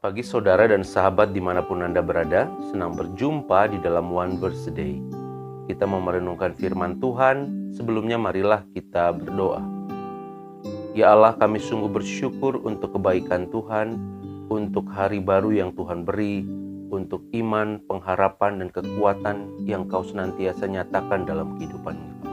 Selamat pagi saudara dan sahabat dimanapun Anda berada. Senang berjumpa di dalam One Verse a Day. Kita mau merenungkan firman Tuhan. Sebelumnya marilah kita berdoa. Ya Allah, kami sungguh bersyukur untuk kebaikan Tuhan, untuk hari baru yang Tuhan beri, untuk iman, pengharapan, dan kekuatan yang Kau senantiasa nyatakan dalam kehidupan kami.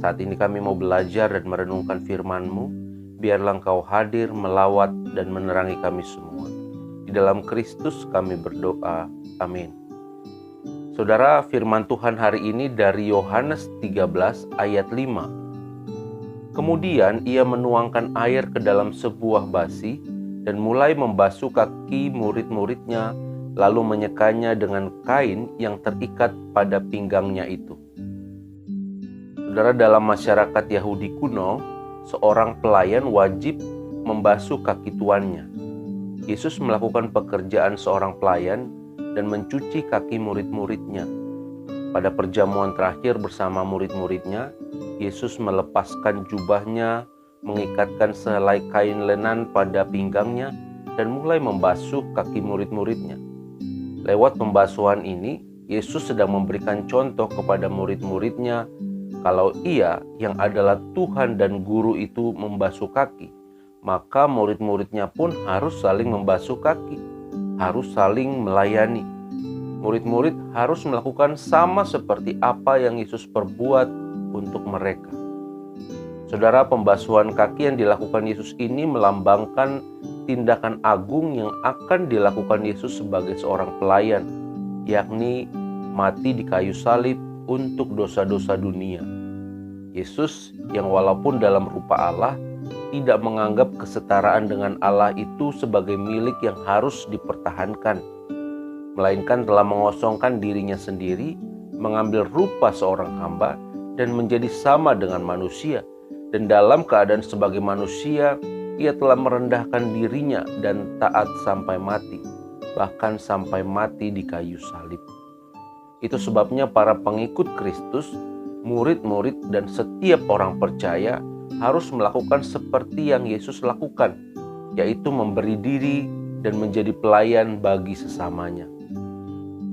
Saat ini kami mau belajar dan merenungkan firman-Mu. Biarlah Engkau hadir, melawat, dan menerangi kami semua. Di dalam Kristus kami berdoa. Amin. Saudara, firman Tuhan hari ini dari Yohanes 13 ayat 5. Kemudian ia menuangkan air ke dalam sebuah basi dan mulai membasuh kaki murid-muridnya, lalu menyekanya dengan kain yang terikat pada pinggangnya itu. Saudara, dalam masyarakat Yahudi kuno, seorang pelayan wajib membasuh kaki tuannya. Yesus melakukan pekerjaan seorang pelayan dan mencuci kaki murid-muridnya. Pada perjamuan terakhir bersama murid-muridnya, Yesus melepaskan jubahnya, mengikatkan sehelai kain lenan pada pinggangnya, dan mulai membasuh kaki murid-muridnya. Lewat pembasuhan ini, Yesus sedang memberikan contoh kepada murid-muridnya kalau Ia yang adalah Tuhan dan Guru itu membasuh kaki, maka murid-muridnya pun harus saling membasuh kaki, harus saling melayani. Murid-murid harus melakukan sama seperti apa yang Yesus perbuat untuk mereka. Saudara, pembasuhan kaki yang dilakukan Yesus ini melambangkan tindakan agung yang akan dilakukan Yesus sebagai seorang pelayan, yakni mati di kayu salib untuk dosa-dosa dunia. Yesus yang walaupun dalam rupa Allah tidak menganggap kesetaraan dengan Allah itu sebagai milik yang harus dipertahankan, melainkan telah mengosongkan dirinya sendiri, mengambil rupa seorang hamba dan menjadi sama dengan manusia. Dan dalam keadaan sebagai manusia, Ia telah merendahkan dirinya dan taat sampai mati, bahkan sampai mati di kayu salib. Itu sebabnya para pengikut Kristus, murid-murid, dan setiap orang percaya harus melakukan seperti yang Yesus lakukan, yaitu memberi diri dan menjadi pelayan bagi sesamanya.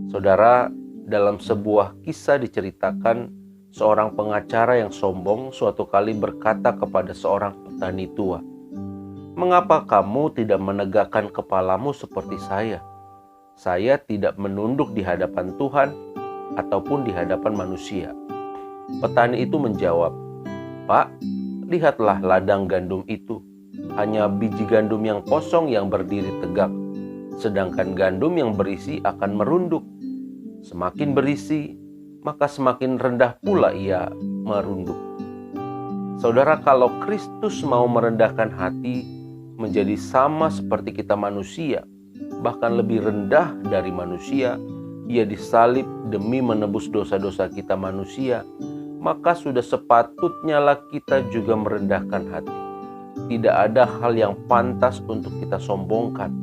Saudara, dalam sebuah kisah diceritakan seorang pengacara yang sombong suatu kali berkata kepada seorang petani tua, "Mengapa kamu tidak menegakkan kepalamu seperti saya? Saya tidak menunduk di hadapan Tuhan ataupun di hadapan manusia." Petani itu menjawab, "Pak, lihatlah ladang gandum itu. Hanya biji gandum yang kosong yang berdiri tegak, sedangkan gandum yang berisi akan merunduk. Semakin berisi, maka semakin rendah pula ia merunduk." Saudara, kalau Kristus mau merendahkan hati menjadi sama seperti kita manusia, bahkan lebih rendah dari manusia, Ia disalib demi menebus dosa-dosa kita manusia, maka sudah sepatutnya lah kita juga merendahkan hati. Tidak ada hal yang pantas untuk kita sombongkan.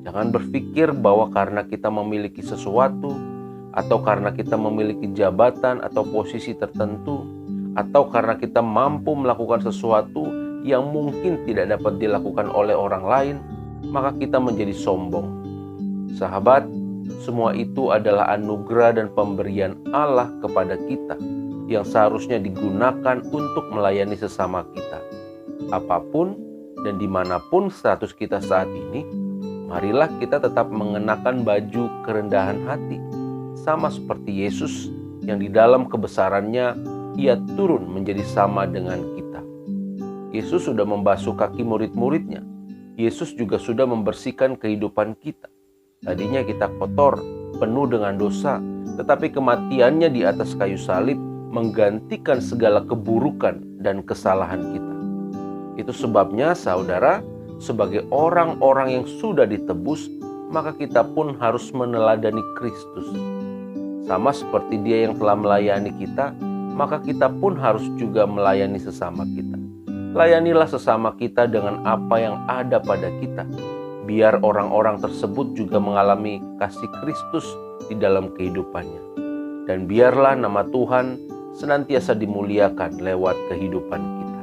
Jangan berpikir bahwa karena kita memiliki sesuatu, atau karena kita memiliki jabatan atau posisi tertentu, atau karena kita mampu melakukan sesuatu yang mungkin tidak dapat dilakukan oleh orang lain, maka kita menjadi sombong. Sahabat, semua itu adalah anugerah dan pemberian Allah kepada kita yang seharusnya digunakan untuk melayani sesama kita. Apapun dan dimanapun status kita saat ini, marilah kita tetap mengenakan baju kerendahan hati, sama seperti Yesus yang di dalam kebesarannya Ia turun menjadi sama dengan kita. Yesus sudah membasuh kaki murid-muridnya. Yesus juga sudah membersihkan kehidupan kita. Tadinya kita kotor, penuh dengan dosa, tetapi kematiannya di atas kayu salib menggantikan segala keburukan dan kesalahan kita. Itu sebabnya saudara, sebagai orang-orang yang sudah ditebus, maka kita pun harus meneladani Kristus. Sama seperti Dia yang telah melayani kita, maka kita pun harus juga melayani sesama kita. Layanilah sesama kita dengan apa yang ada pada kita, biar orang-orang tersebut juga mengalami kasih Kristus di dalam kehidupannya. Dan biarlah nama Tuhan senantiasa dimuliakan lewat kehidupan kita.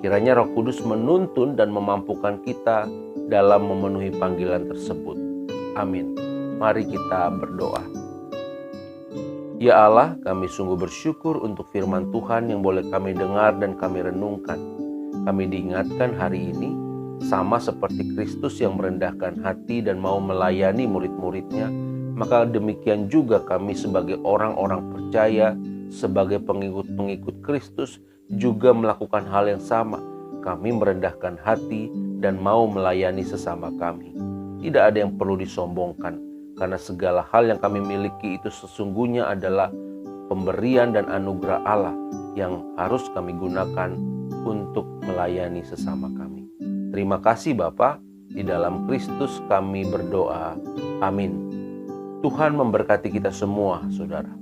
Kiranya Roh Kudus menuntun dan memampukan kita dalam memenuhi panggilan tersebut. Amin. Mari kita berdoa. Ya Allah, kami sungguh bersyukur untuk firman Tuhan yang boleh kami dengar dan kami renungkan. Kami diingatkan hari ini, sama seperti Kristus yang merendahkan hati dan mau melayani murid-muridnya, maka demikian juga kami sebagai orang-orang percaya, sebagai pengikut-pengikut Kristus juga melakukan hal yang sama. Kami merendahkan hati dan mau melayani sesama kami. Tidak ada yang perlu disombongkan, karena segala hal yang kami miliki itu sesungguhnya adalah pemberian dan anugerah Allah yang harus kami gunakan untuk melayani sesama kami. Terima kasih Bapa, di dalam Kristus kami berdoa. Amin. Tuhan memberkati kita semua, saudara.